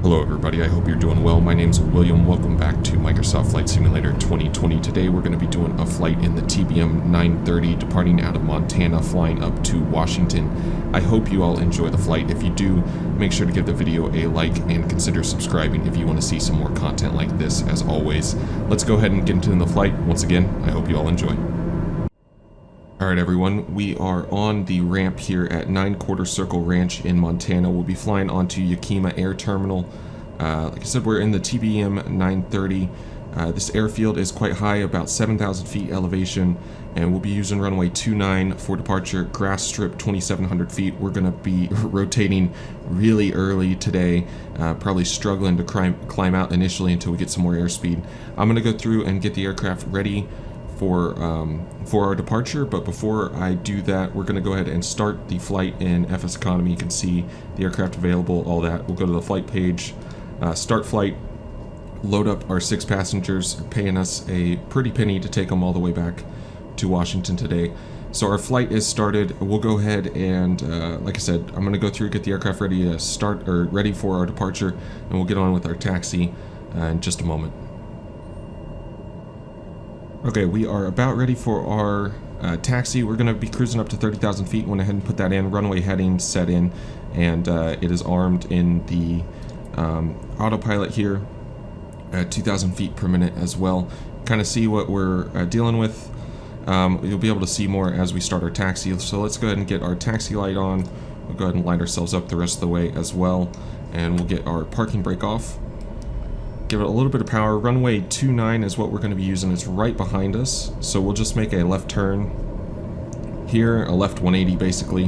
Hello everybody, I hope you're doing well. My name's William. Welcome back to Microsoft Flight Simulator 2020. Today we're going to be doing a flight in the TBM 930 departing out of Montana, flying up to Washington. I hope you all enjoy the flight. If you do, make sure to give the video a like and consider subscribing if you want to see some more content like this. As always, let's go ahead and get into the flight. Once again, I hope you all enjoy. Alright everyone, we are on the ramp here at 9 Quarter Circle Ranch in Montana. We'll be flying onto Yakima Air Terminal. Like I said, we're in the TBM 930. This airfield is quite high, about 7,000 feet elevation, and we'll be using runway 29 for departure, grass strip 2,700 feet. We're going to be rotating really early today, probably struggling to climb out initially until we get some more airspeed. I'm going to go through and get the aircraft ready for our departure, but before I do that, we're going to go ahead and start the flight in FSEconomy. You can see the aircraft available, all that. We'll go to the flight page, start flight, load up our 6 passengers, paying us a pretty penny to take them all the way back to Washington today. So our flight is started. We'll go ahead and, like I said, I'm going to go through, get the aircraft ready to start, or ready for our departure, and we'll get on with our taxi in just a moment. Okay, we are about ready for our taxi. We're going to be cruising up to 30,000 feet. Went ahead and put that in. Runway heading set in, and it is armed in the autopilot here at 2,000 feet per minute as well. Kind of see what we're dealing with. You'll be able to see more as we start our taxi. So let's go ahead and get our taxi light on. We'll go ahead and light ourselves up the rest of the way as well, and we'll get our parking brake off. Give it a little bit of power. Runway 29 is what we're going to be using. It's right behind us, so we'll just make a left turn here, a left 180 basically,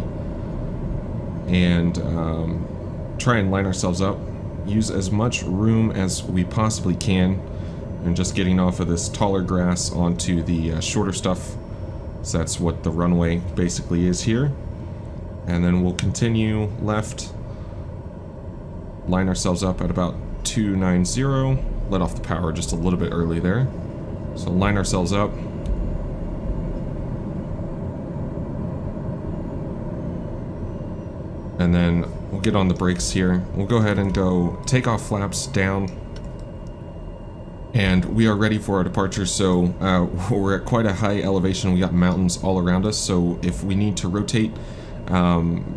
and try and line ourselves up. Use as much room as we possibly can, and just getting off of this taller grass onto the shorter stuff. So that's what the runway basically is here. And then we'll continue left, line ourselves up at about 290, let off the power just a little bit early there. So line ourselves up. And then we'll get on the brakes here. We'll go ahead and go take off flaps down. And we are ready for our departure. So we're at quite a high elevation. We got mountains all around us. So if we need to rotate,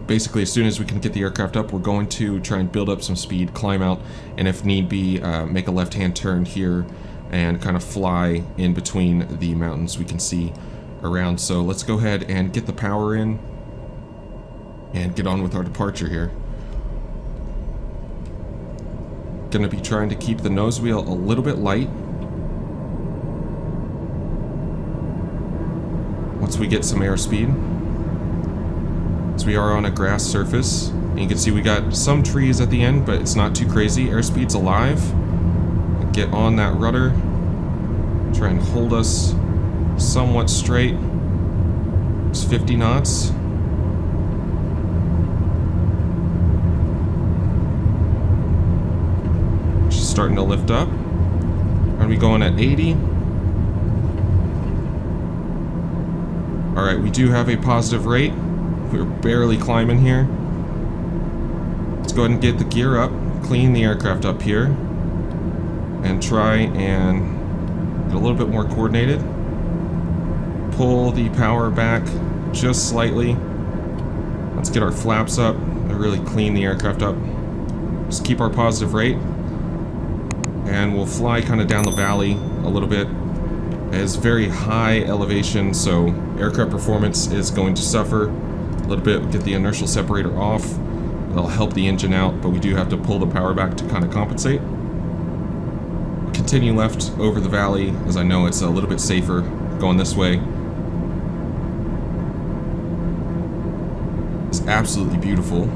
basically as soon as we can get the aircraft up, we're going to try and build up some speed, climb out, and if need be, make a left-hand turn here and kind of fly in between the mountains we can see around. So let's go ahead and get the power in and get on with our departure here. Gonna be trying to keep the nose wheel a little bit light. Once we get some airspeed. So we are on a grass surface, and you can see we got some trees at the end, but it's not too crazy. Airspeed's alive. Get on that rudder. Try and hold us somewhat straight. It's 50 knots. She's starting to lift up. Are we going at 80? Alright, we do have a positive rate. We're barely climbing here. Let's go ahead and get the gear up, clean the aircraft up here, and try and get a little bit more coordinated. Pull the power back just slightly. Let's get our flaps up and really clean the aircraft up. Just keep our positive rate, and we'll fly kind of down the valley a little bit. It's very high elevation, so aircraft performance is going to suffer a little bit. Get the inertial separator off. That'll help the engine out, but we do have to pull the power back to kind of compensate. Continue left over the valley, as I know it's a little bit safer going this way. It's absolutely beautiful.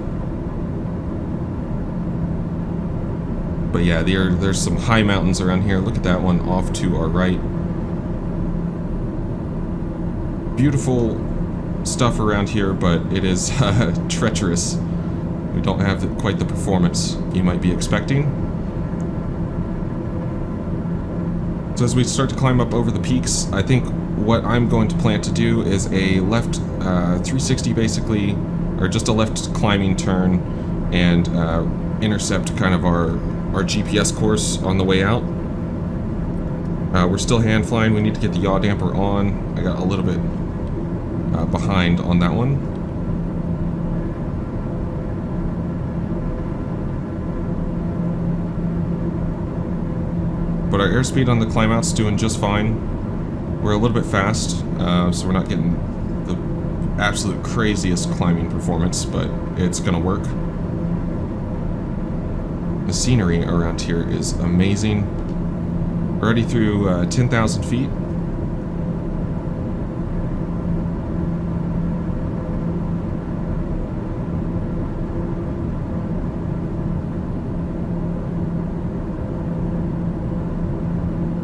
But yeah, there's some high mountains around here. Look at that one off to our right. Beautiful stuff around here, but it is treacherous. We don't have quite the performance you might be expecting. So as we start to climb up over the peaks, I think what I'm going to plan to do is a left 360 basically, or just a left climbing turn, and intercept kind of our GPS course on the way out. We're still hand flying. We need to get the yaw damper on. I got a little bit behind on that one. But our airspeed on the climb out's doing just fine. We're a little bit fast, so we're not getting the absolute craziest climbing performance, but it's gonna work. The scenery around here is amazing. Already through 10,000 feet.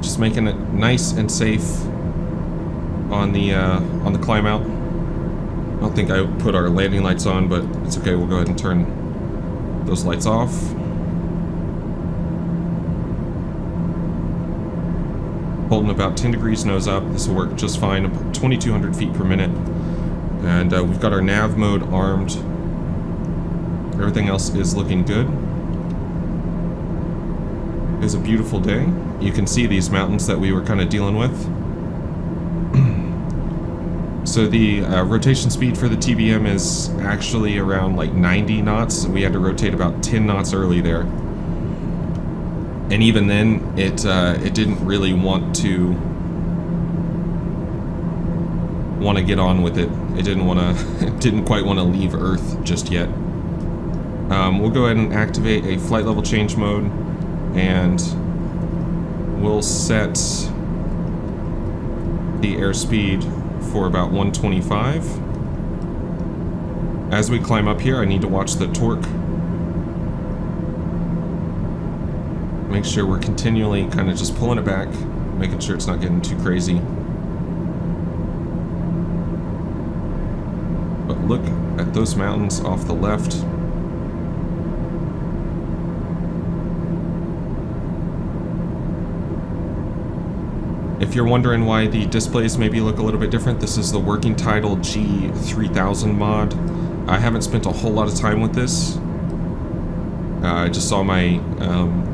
Just making it nice and safe on the climb out. I don't think I put our landing lights on, but it's okay. We'll go ahead and turn those lights off. Holding about 10 degrees nose up. This will work just fine. About 2,200 feet per minute. And we've got our nav mode armed. Everything else is looking good. It's a beautiful day. You can see these mountains that we were kind of dealing with. So the rotation speed for the TBM is actually around like 90 knots. We had to rotate about 10 knots early there. And even then, it didn't really want to get on with it. It didn't quite want to leave Earth just yet. We'll go ahead and activate a flight level change mode, and we'll set the airspeed for about 125. As we climb up here, I need to watch the torque. Make sure we're continually kind of just pulling it back, making sure it's not getting too crazy. But look at those mountains off the left. If you're wondering why the displays maybe look a little bit different, this is the working title G3000 mod. I haven't spent a whole lot of time with this. I just saw my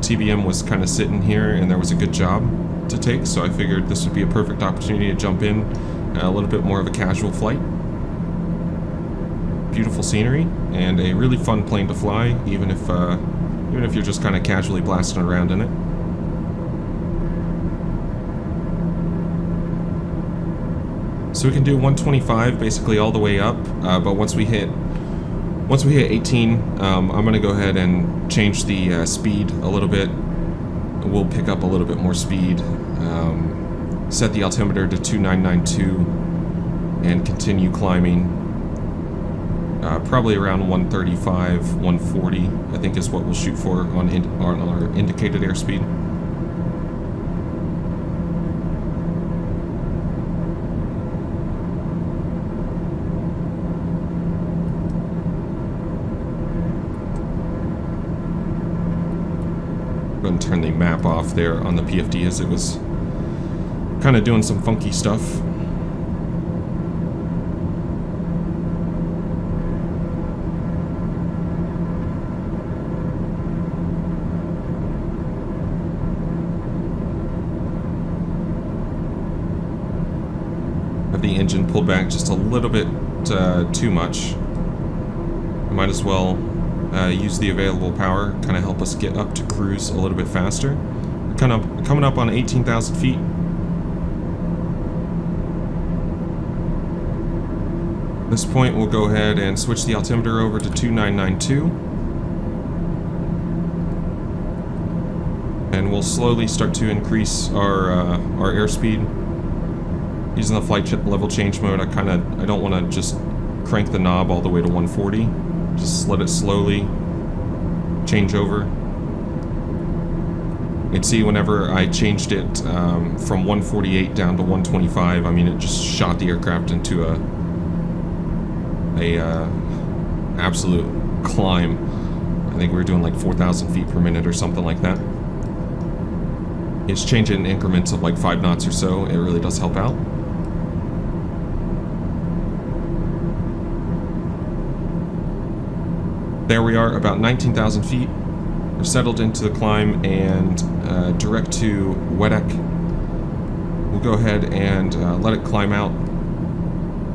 TBM was kind of sitting here and there was a good job to take, so I figured this would be a perfect opportunity to jump in a little bit more of a casual flight. Beautiful scenery and a really fun plane to fly, even if you're just kind of casually blasting around in it. So we can do 125 basically all the way up, but once we hit 18, I'm going to go ahead and change the speed a little bit. We'll pick up a little bit more speed, set the altimeter to 2992, and continue climbing. Probably around 135, 140, I think is what we'll shoot for on our indicated airspeed. And turn the map off there on the PFD as it was kind of doing some funky stuff. Have the engine pulled back just a little bit too much. I might as well use the available power, kind of help us get up to cruise a little bit faster. Kind of coming up on 18,000 feet. At this point, we'll go ahead and switch the altimeter over to 2992. And we'll slowly start to increase our airspeed. Using the flight level change mode, I don't want to just crank the knob all the way to 140. Just let it slowly change over. You can see whenever I changed it from 148 down to 125, I mean, it just shot the aircraft into a absolute climb. I think we were doing like 4,000 feet per minute or something like that. It's changing in increments of like 5 knots or so. It really does help out. There we are, about 19,000 feet. We're settled into the climb and direct to Wedak. We'll go ahead and let it climb out.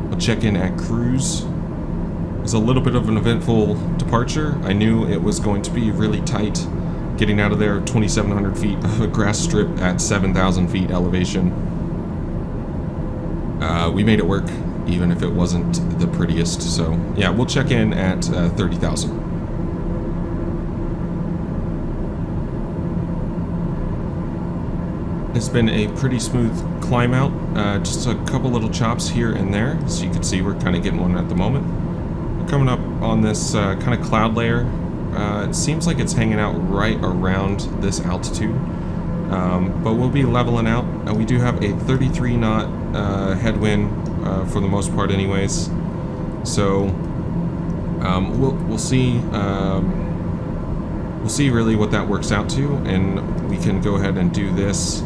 We'll check in at cruise. It was a little bit of an eventful departure. I knew it was going to be really tight getting out of there, 2,700 feet of a grass strip at 7,000 feet elevation. We made it work, even if it wasn't the prettiest. So yeah, we'll check in at 30,000. It's been a pretty smooth climb out, just a couple little chops here and there. As you can see, we're kind of getting one at the moment. We're coming up on this kind of cloud layer. It seems like it's hanging out right around this altitude, but we'll be leveling out. We do have a 33 knot headwind for the most part anyways, so we'll see really what that works out to, and we can go ahead and do this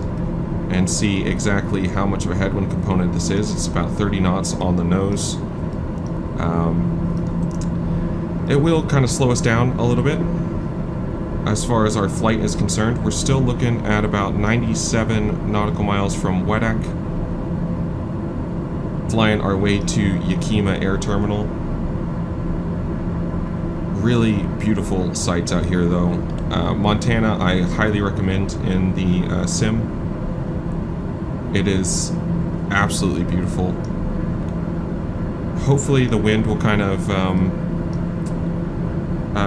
and see exactly how much of a headwind component this is. It's about 30 knots on the nose. It will kind of slow us down a little bit as far as our flight is concerned. We're still looking at about 97 nautical miles from Wedak, flying our way to Yakima Air Terminal. Really beautiful sights out here though. Montana I highly recommend in the sim. It is absolutely beautiful. Hopefully the wind will kind of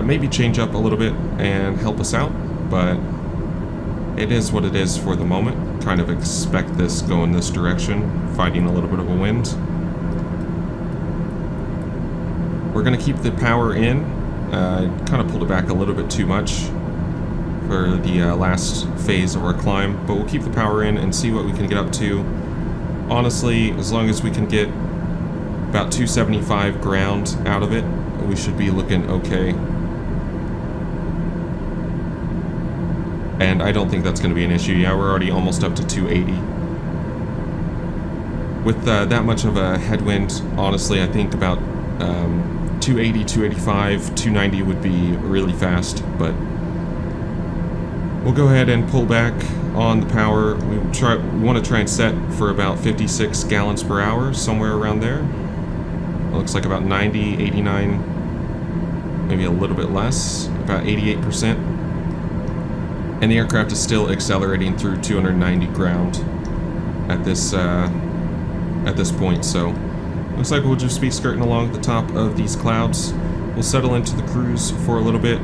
maybe change up a little bit and help us out, but it is what it is for the moment. Kind of expect this going this direction, fighting a little bit of a wind. We're going to keep the power in. Kind of pulled it back a little bit too much for the last phase of our climb, but we'll keep the power in and see what we can get up to. Honestly, as long as we can get about 275 ground out of it, we should be looking okay. And I don't think that's going to be an issue. Yeah, we're already almost up to 280. With that much of a headwind, honestly, I think about 280, 285, 290 would be really fast, but we'll go ahead and pull back on the power. We want to try and set for about 56 gallons per hour, somewhere around there. It looks like about 90, 89, maybe a little bit less, about 88%. And the aircraft is still accelerating through 290 ground at this point, so looks like we'll just be skirting along the top of these clouds. We'll settle into the cruise for a little bit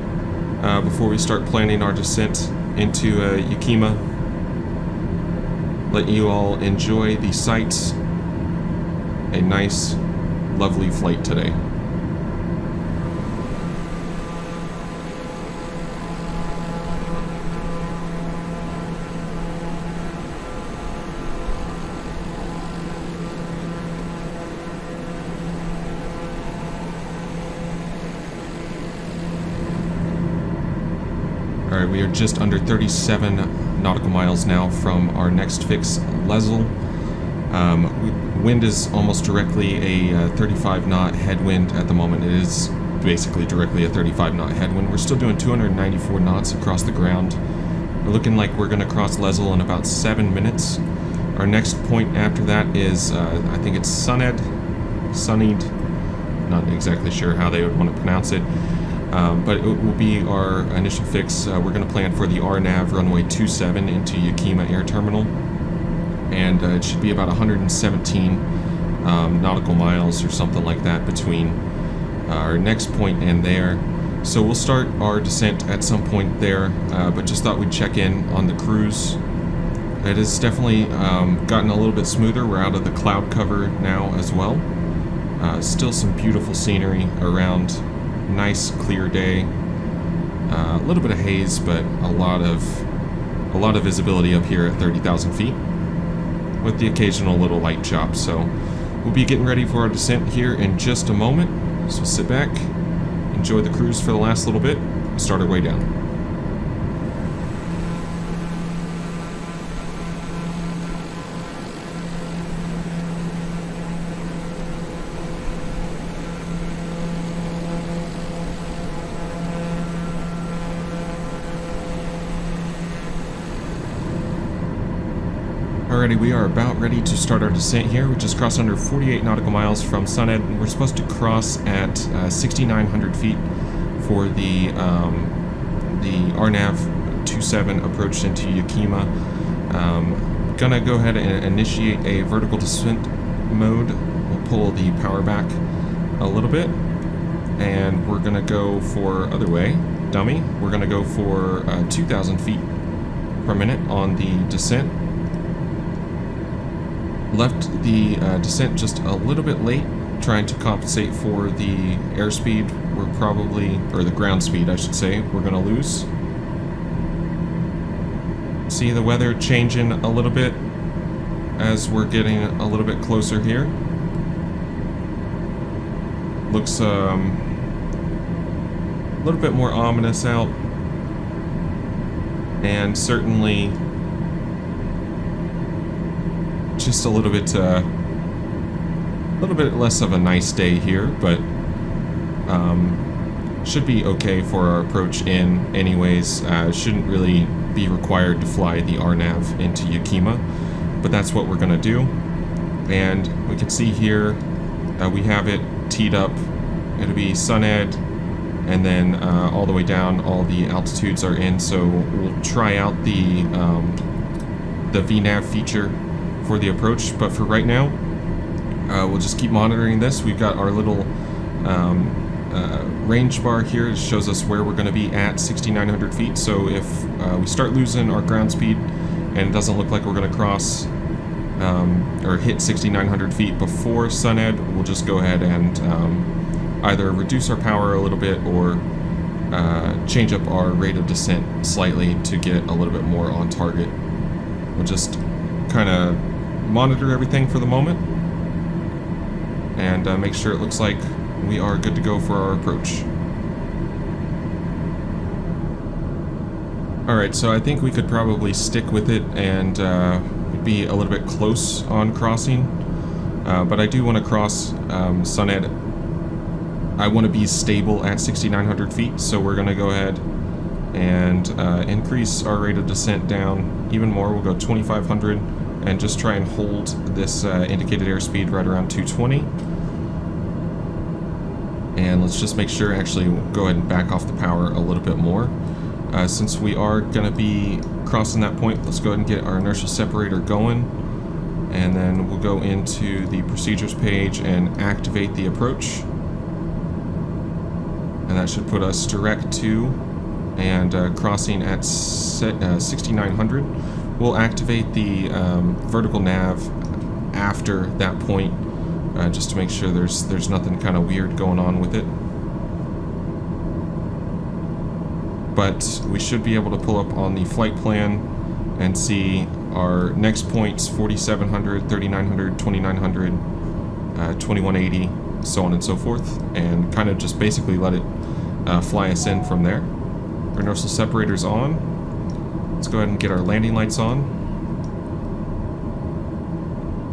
before we start planning our descent into Yakima. Let you all enjoy the sights. A nice, lovely flight today. Alright, we are just under 37 nautical miles now from our next fix, Lesel. Wind is almost directly a 35 knot headwind at the moment. It is basically directly a 35 knot headwind. We're still doing 294 knots across the ground. We're looking like we're going to cross Lesel in about 7 minutes. Our next point after that is, I think it's Suned, not exactly sure how they would want to pronounce it. But it will be our initial fix. We're going to plan for the RNAV runway 27 into Yakima Air Terminal, and it should be about 117 nautical miles or something like that between our next point and there. So we'll start our descent at some point there, but just thought we'd check in on the cruise. It has definitely gotten a little bit smoother. We're out of the cloud cover now as well. Still some beautiful scenery around. Nice clear day, a little bit of haze, but a lot of visibility up here at 30,000 feet, with the occasional little light chop. So we'll be getting ready for our descent here in just a moment. So sit back, enjoy the cruise for the last little bit, and start our way down. Alrighty, we are about ready to start our descent here. We just crossed under 48 nautical miles from Sunhead, and we're supposed to cross at 6,900 feet for the RNAV 27 approach into Yakima. Gonna go ahead and initiate a vertical descent mode. We'll pull the power back a little bit, and we're gonna go for other way, dummy. We're gonna go for 2,000 feet per minute on the descent. Left the descent just a little bit late, trying to compensate for the airspeed we're probably, or the ground speed I should say, we're gonna lose. See the weather changing a little bit as we're getting a little bit closer here. Looks a little bit more ominous out, and certainly just a little bit less of a nice day here, but should be okay for our approach in anyways. Shouldn't really be required to fly the RNAV into Yakima, but that's what we're gonna do. And we can see here we have it teed up. It'll be Sunhead, and then all the way down all the altitudes are in, so we'll try out the VNAV feature for the approach, but for right now we'll just keep monitoring this. We've got our little range bar here. It shows us where we're going to be at 6,900 feet, so if we start losing our ground speed and it doesn't look like we're going to cross or hit 6,900 feet before Sunhead, we'll just go ahead and either reduce our power a little bit or change up our rate of descent slightly to get a little bit more on target. We'll just kind of monitor everything for the moment and make sure it looks like we are good to go for our approach. Alright, so I think we could probably stick with it and be a little bit close on crossing, but I do want to cross Sunhead. I want to be stable at 6,900 feet, so we're going to go ahead and increase our rate of descent down even more. We'll go 2,500 and just try and hold this indicated airspeed right around 220. And let's just make sure, actually we'll go ahead and back off the power a little bit more. Since we are going to be crossing that point, let's go ahead and get our inertial separator going, and then we'll go into the procedures page and activate the approach. And that should put us direct to and crossing at 6,900. We'll activate the vertical nav after that point, just to make sure there's nothing kind of weird going on with it. But we should be able to pull up on the flight plan and see our next points: 4,700, 3,900, 2,900, 2,180, so on and so forth, and kind of just basically let it fly us in from there. Our inertial separator's on. Let's go ahead and get our landing lights on.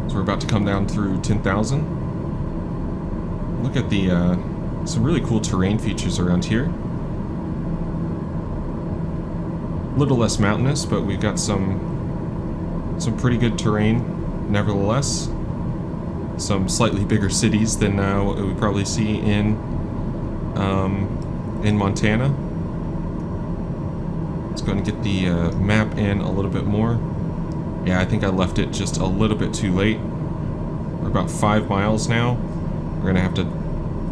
So we're about to come down through 10,000. Look at the some really cool terrain features around here. A little less mountainous, but we've got some pretty good terrain nevertheless. Some slightly bigger cities than what we probably see in Montana. Let's go ahead and get the map in a little bit more. Yeah, I think I left it just a little bit too late. We're about 5 miles now. We're gonna have to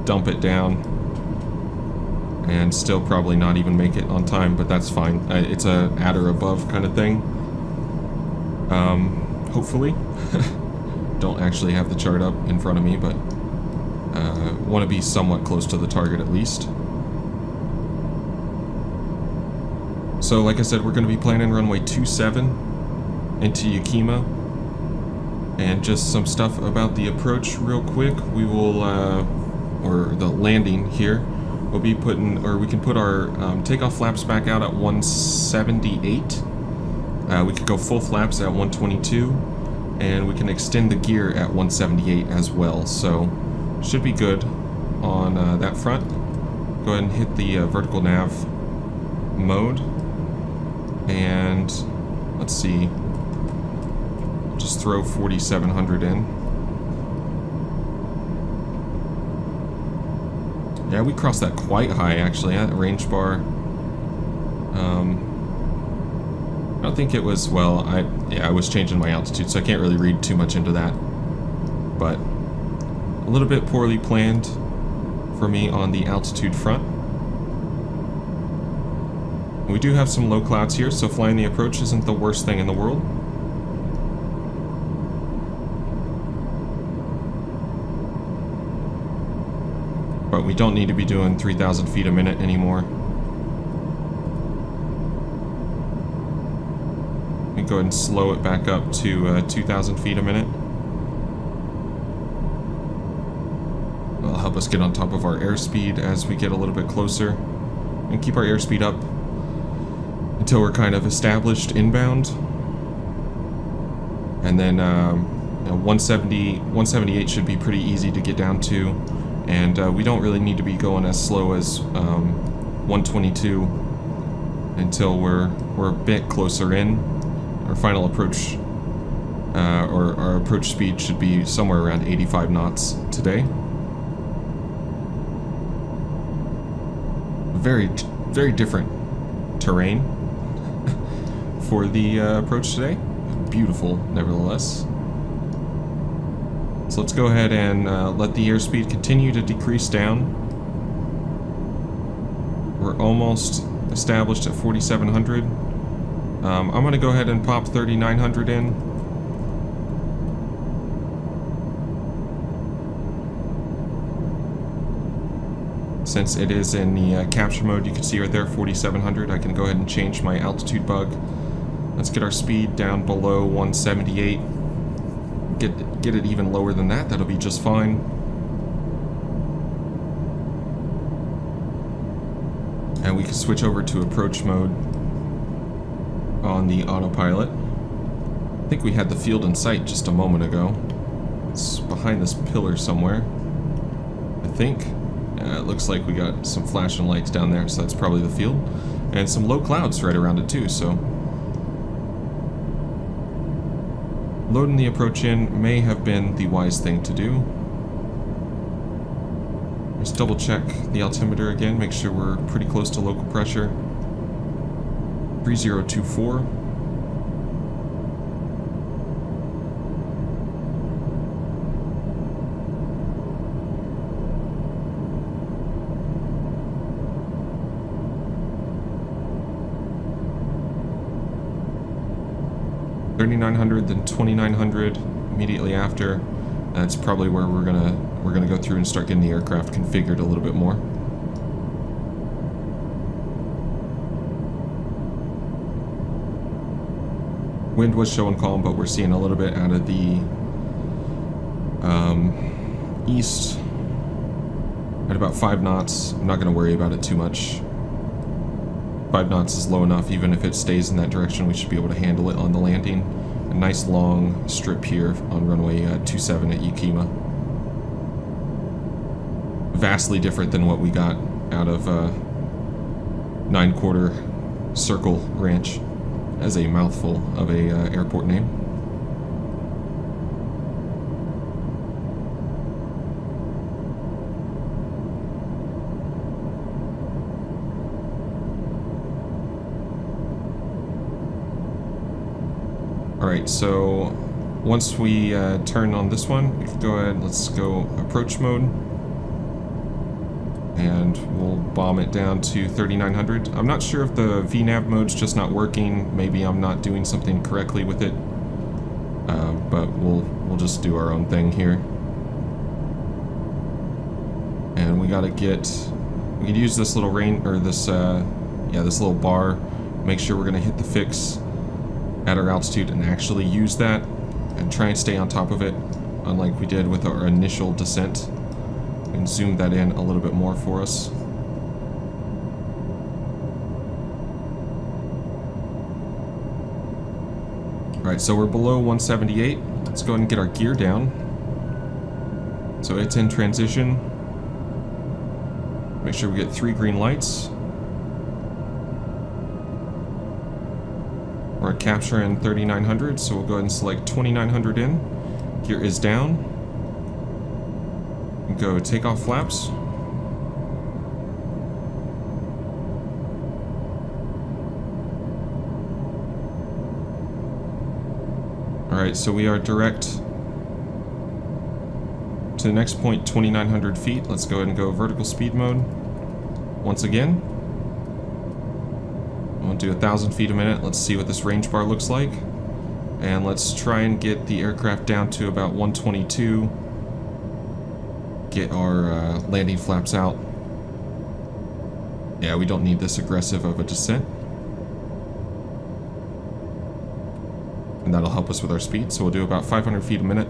dump it down and still probably not even make it on time, but that's fine. It's a at or above kind of thing. Hopefully. Don't actually have the chart up in front of me, but want to be somewhat close to the target at least. So like I said, we're going to be planning runway 27 into Yakima. And just some stuff about the approach real quick. We will, or the landing here, we'll be putting, or we can put our takeoff flaps back out at 178. We could go full flaps at 122. And we can extend the gear at 178 as well, so should be good on that front. Go ahead and hit the vertical nav mode, and let's see, Just throw 4,700 in. Yeah, we crossed that quite high, actually, at range bar. I don't think it was, well, I was changing my altitude, so I can't really read too much into that. But a little bit poorly planned for me on the altitude front. We do have some low clouds here, so flying the approach isn't the worst thing in the world. But we don't need to be doing 3,000 feet a minute anymore. We go ahead and slow it back up to 2,000 feet a minute. That'll help us get on top of our airspeed as we get a little bit closer. And keep our airspeed up until we're kind of established inbound. And then 178 should be pretty easy to get down to. And we don't really need to be going as slow as 122 until we're a bit closer in. Our final approach, or our approach speed should be somewhere around 85 knots today. Very, very different terrain for the approach today. Beautiful, nevertheless. So let's go ahead and let the airspeed continue to decrease down. We're almost established at 4,700. I'm going to go ahead and pop 3,900 in. Since it is in the capture mode, you can see right there, 4,700. I can go ahead and change my altitude bug. Let's get our speed down below 178. Get it even lower than that. That'll be just fine. And we can switch over to approach mode on the autopilot. I think we had the field in sight just a moment ago. It's behind this pillar somewhere, I think. It looks like we got some flashing lights down there, so that's probably the field. And some low clouds right around it too, so loading the approach in may have been the wise thing to do. Just double check the altimeter again, make sure we're pretty close to local pressure. 3024. $3,900, then $2,900 immediately after. That's probably where we're gonna go through and start getting the aircraft configured a little bit more. Wind was showing calm, but we're seeing a little bit out of the east at about 5 knots. I'm not going to worry about it too much. 5 knots is low enough. Even if it stays in that direction, we should be able to handle it on the landing. A nice long strip here on runway 27 at Yakima. Vastly different than what we got out of 9-quarter Circle Ranch, as a mouthful of a airport name. Alright, so once we turn on this one, we can go ahead, let's go approach mode. And we'll bomb it down to 3,900. I'm not sure if the VNAV mode's just not working. Maybe I'm not doing something correctly with it. But we'll just do our own thing here. And we gotta we can use this little this little bar. Make sure we're gonna hit the fix at our altitude and actually use that and try and stay on top of it, unlike we did with our initial descent. And zoom that in a little bit more for us. Alright, so we're below 178. Let's go ahead and get our gear down. So it's in transition. Make sure we get 3 green lights. We're capturing 3900, so we'll go ahead and select 2900 in. Gear is down. Go takeoff flaps. Alright, so we are direct to the next point, 2900 feet. Let's go ahead and go vertical speed mode. Once again. We'll do 1,000 feet a minute. Let's see what this range bar looks like. And let's try and get the aircraft down to about 122. Get our landing flaps out. Yeah, we don't need this aggressive of a descent. And that'll help us with our speed. So we'll do about 500 feet a minute.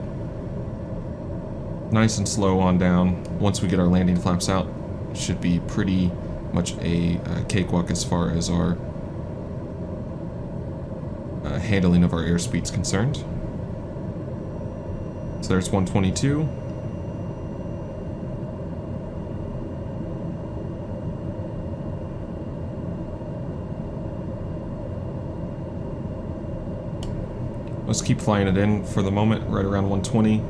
Nice and slow on down. Once we get our landing flaps out, it should be pretty much a cakewalk as far as our handling of our airspeed is concerned. So there's 122. Let's keep flying it in for the moment, right around 120.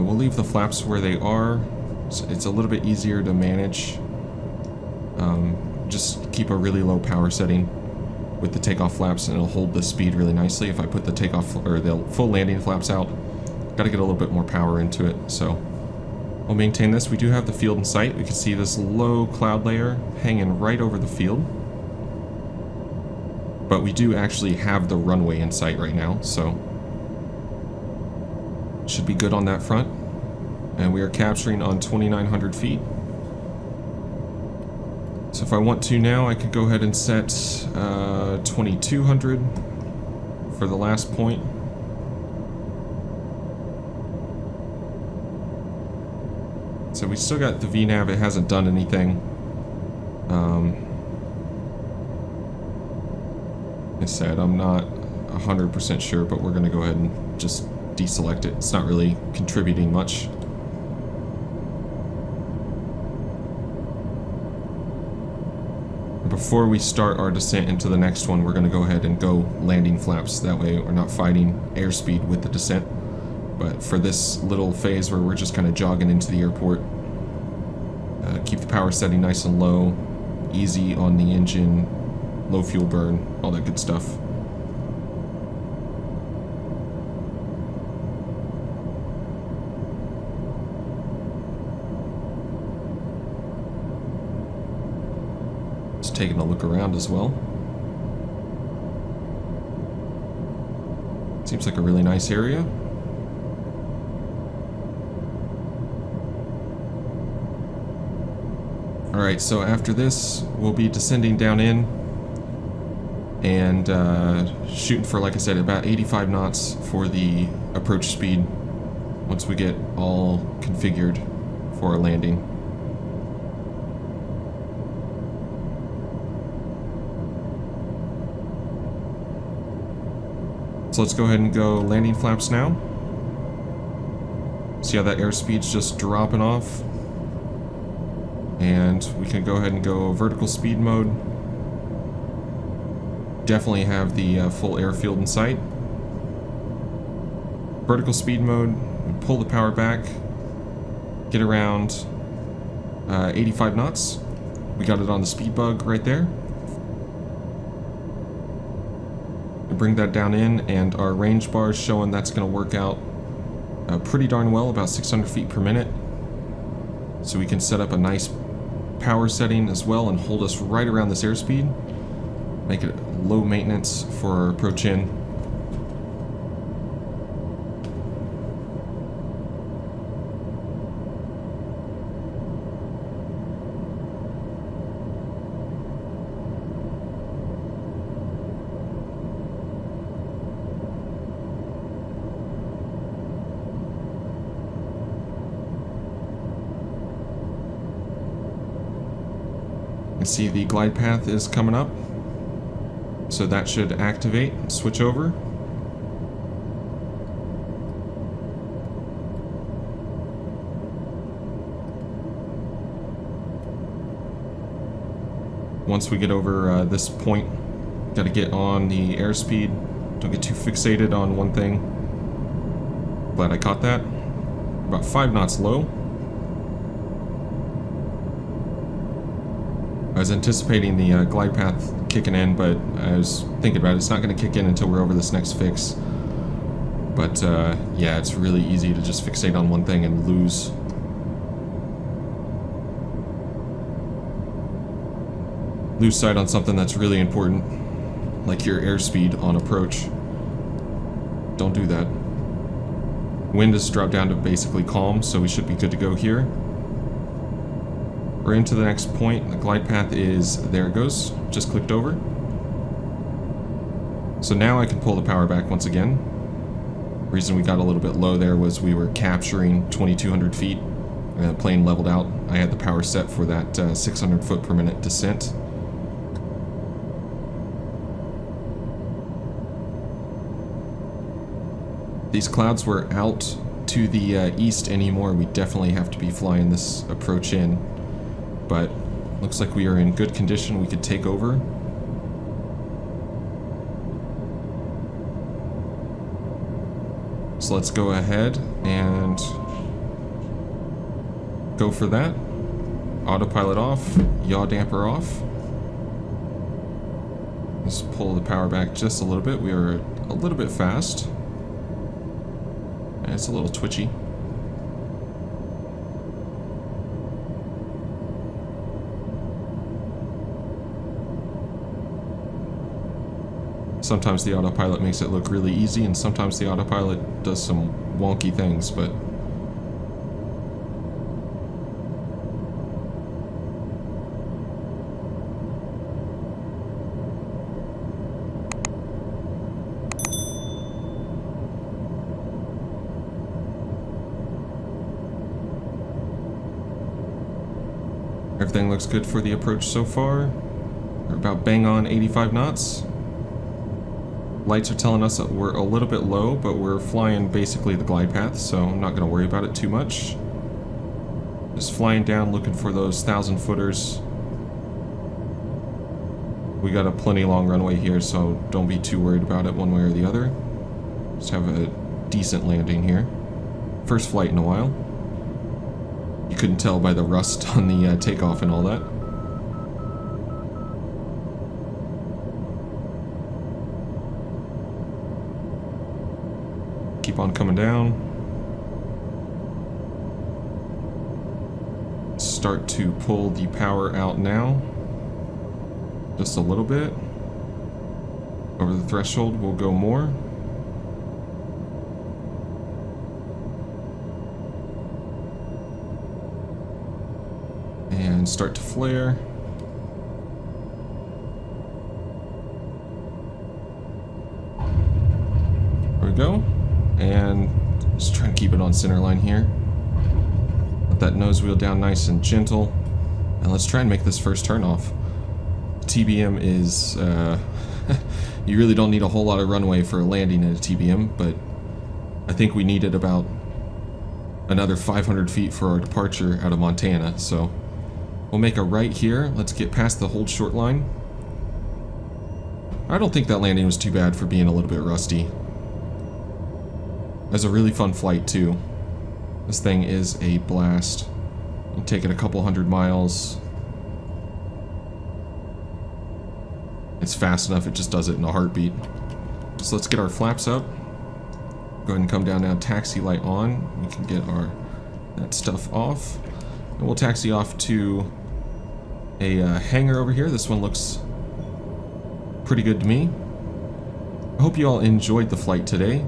We'll leave the flaps where they are. It's a little bit easier to manage. Just keep a really low power setting with the takeoff flaps, and it'll hold the speed really nicely. If I put the takeoff or the full landing flaps out, got to get a little bit more power into it. So we'll maintain this. We do have the field in sight. We can see this low cloud layer hanging right over the field. But we do actually have the runway in sight right now, so should be good on that front. And we are capturing on 2,900 feet. So if I want to now, I could go ahead and set 2,200 for the last point. So we still got the VNAV, it hasn't done anything. Like I said, I'm not 100% sure, but we're going to go ahead and just deselect it. It's not really contributing much. Before we start our descent into the next one, we're going to go ahead and go landing flaps. That way we're not fighting airspeed with the descent. But for this little phase where we're just kind of jogging into the airport, keep the power setting nice and low, easy on the engine, low fuel burn, all that good stuff. Just taking a look around as well. Seems like a really nice area. Alright, so after this, we'll be descending down in and shooting for, like I said, about 85 knots for the approach speed once we get all configured for our landing. So let's go ahead and go landing flaps now. See how that airspeed's just dropping off? And we can go ahead and go vertical speed mode. Definitely have the full airfield in sight. Vertical speed mode, pull the power back, get around 85 knots. We got it on the speed bug right there. Bring that down in, and our range bar is showing that's going to work out pretty darn well, about 600 feet per minute. So we can set up a nice power setting as well and hold us right around this airspeed. Make it low maintenance for our approach in. See, the glide path is coming up, so that should activate and switch over. Once we get over this point, Gotta get on the airspeed. Don't get too fixated on one thing. Glad I caught that. About 5 knots low. I was anticipating the glide path kicking in, but I was thinking about it. It's not going to kick in until we're over this next fix. But yeah, it's really easy to just fixate on one thing and lose sight on something that's really important, like your airspeed on approach. Don't do that. Wind has dropped down to basically calm, so we should be good to go here. We're into the next point. The glide path is, there it goes, just clicked over. So now I can pull the power back once again. The reason we got a little bit low there was we were capturing 2,200 feet. The plane leveled out. I had the power set for that 600 foot per minute descent. These clouds were out to the east anymore. We definitely have to be flying this approach in. But looks like we are in good condition. We could take over. So let's go ahead and go for that. Autopilot off, yaw damper off. Let's pull the power back just a little bit. We are a little bit fast. And it's a little twitchy. Sometimes the autopilot makes it look really easy, and sometimes the autopilot does some wonky things, but everything looks good for the approach so far. We're about bang on 85 knots. Lights are telling us that we're a little bit low, but we're flying basically the glide path, so I'm not going to worry about it too much. Just flying down, looking for those 1,000 footers. We got a plenty long runway here, so don't be too worried about it one way or the other. Just have a decent landing here. First flight in a while. You couldn't tell by the rust on the takeoff and all that. Keep on coming down. Start to pull the power out now. Just a little bit. Over the threshold, we'll go more. And start to flare. There we go. And just try to keep it on center line here. Let that nose wheel down nice and gentle. And let's try and make this first turn off. TBM is, you really don't need a whole lot of runway for landing at a TBM, but I think we needed about another 500 feet for our departure out of Montana, so we'll make a right here. Let's get past the hold short line. I don't think that landing was too bad for being a little bit rusty. It was a really fun flight too. This thing is a blast. You take it a couple hundred miles. It's fast enough, it just does it in a heartbeat. So let's get our flaps up. Go ahead and come down now, taxi light on. We can get that stuff off. And we'll taxi off to a hangar over here. This one looks pretty good to me. I hope you all enjoyed the flight today.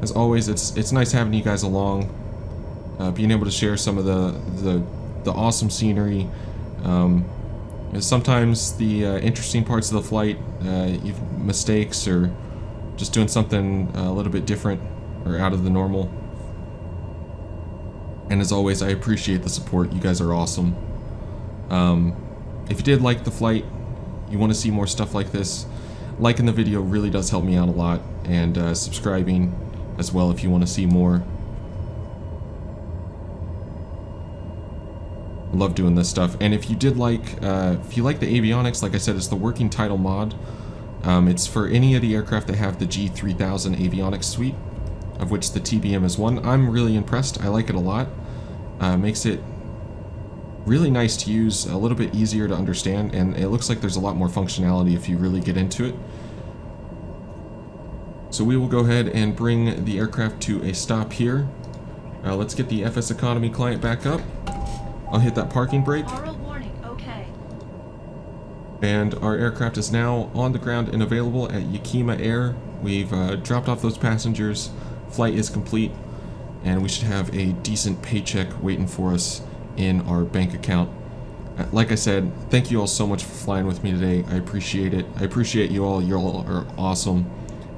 As always, it's nice having you guys along, being able to share some of the awesome scenery. Sometimes the interesting parts of the flight, mistakes or just doing something a little bit different or out of the normal. And as always, I appreciate the support. You guys are awesome. If you did like the flight, you want to see more stuff like this, liking the video really does help me out a lot, and subscribing as well if you want to see more. I love doing this stuff. And if you did if you like the avionics, like I said, it's the working title mod. It's for any of the aircraft that have the G3000 avionics suite, of which the TBM is one. I'm really impressed. I like it a lot. Makes it really nice to use, a little bit easier to understand, and it looks like there's a lot more functionality if you really get into it. So we will go ahead and bring the aircraft to a stop here. Let's get the FSEconomy client back up. I'll hit that parking brake. Oral warning, okay. And our aircraft is now on the ground and available at Yakima Air. We've dropped off those passengers. Flight is complete, and we should have a decent paycheck waiting for us in our bank account. Like I said, thank you all so much for flying with me today. I appreciate it. I appreciate you all. You all are awesome.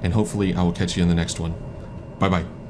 And hopefully I will catch you in the next one. Bye-bye.